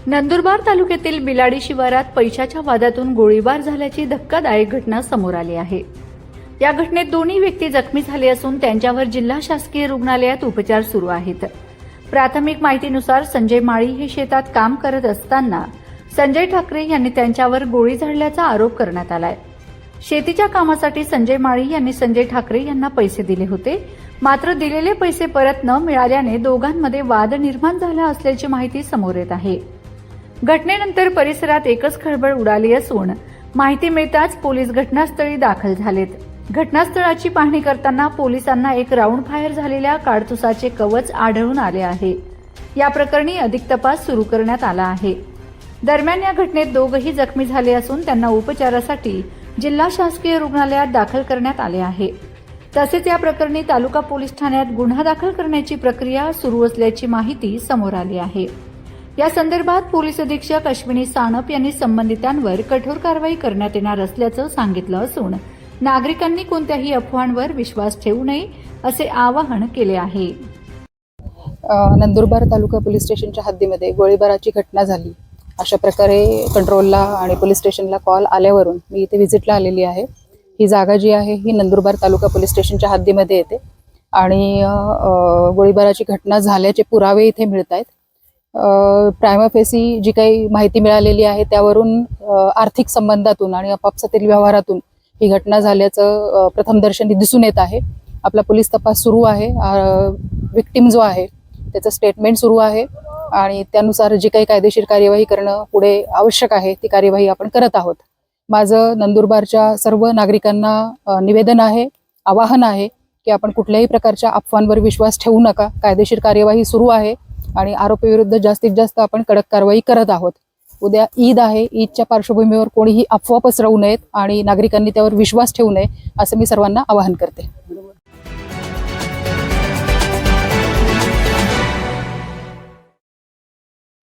नंदुरबार तालुक्यातील बिलाडी शिवारात पैशाच्या वादातून गोळीबार झाल्याची धक्कादायक घटना समोर आली आहे। या घटनेत दोन्ही व्यक्ती जखमी झाले असून त्यांच्यावर जिल्हा शासकीय रुग्णालयात उपचार सुरू आहेत। प्राथमिक माहितीनुसार संजय माळी हे शेतात काम करत असताना संजय ठाकरे यांनी त्यांच्यावर गोळी झाडल्याचा आरोप करण्यात आलाय। शेतीच्या कामासाठी संजय माळी यांनी संजय ठाकरे यांना पैसे दिले होते, मात्र दिलेले पैसे परत न मिळाल्याने दोघांमध्ये वाद निर्माण झाला असल्याची माहिती समोर येत आहे। घटनेनंतर परिसरात एकच खळबळ उडाली असून माहिती मिळताच पोलीस घटनास्थळी दाखल झालेत। घटनास्थळाची पाहणी करताना पोलिसांना एक राऊंड फायर झालेल्या काडतुसाचे कवच आढळून आले आहे। या प्रकरणी अधिक तपास सुरू करण्यात आला आहे। दरम्यान या घटनेत दोघंही जखमी झाले असून त्यांना उपचारासाठी जिल्हा शासकीय रुग्णालयात दाखल करण्यात आले आहे। तसेच या प्रकरणी तालुका पोलीस ठाण्यात गुन्हा दाखल करण्याची प्रक्रिया सुरू असल्याची माहिती समोर आली आहे। या संदर्भात पोलीस अधीक्षक अश्विनी सानप यांनी संबंधितांवर कठोर कारवाई करण्यात येणार असल्याचं सांगितलं असून नागरिकांनी कोणत्याही अफवांवर विश्वास ठेवू नये असे आवाहन केले आहे। नंदुरबार तालुका पोलीस स्टेशनच्या हद्दीमध्ये गोळीबाराची घटना झाली अशा प्रकारे कंट्रोलला आणि पोलीस स्टेशनला कॉल आल्यावरून मी इथे व्हिजिटला आलेली आहे। ही जागा जी आहे ही नंदुरबार तालुका पोलीस स्टेशनच्या हद्दीमध्ये येते आणि गोळीबाराची घटना झाल्याचे पुरावे इथे मिळत आहेत। प्रायमा फेसी जी काही माहिती मिळालेली आहे त्यावरून आर्थिक संबंधातून आणि आपापसातील व्यवहारातून ही घटना झाल्याचं प्रथमदर्शनी दिसून येत आहे। आपला पोलीस तपास सुरू आहे। विक्टिम जो आहे त्याचं स्टेटमेंट सुरू आहे आणि त्यानुसार जी काही कायदेशीर कार्यवाही करणं पुढे आवश्यक आहे ती कार्यवाही आपण करत आहोत। माझं नंदुरबारच्या सर्व नागरिकांना निवेदन आहे, आवाहन आहे की आपण कुठल्याही प्रकारच्या अफवांवर विश्वास ठेवू नका। कायदेशीर कार्यवाही सुरू आहे आणि आरोपीविरुद्ध जास्तीत जास्त आपण कडक कारवाई करत आहोत। उद्या ईद आहे, ईदच्या पार्श्वभूमीवर कोणीही अफवा पसरवू नयेत आणि नागरिकांनी त्यावर विश्वास ठेवू नये असं मी सर्वांना आवाहन करते।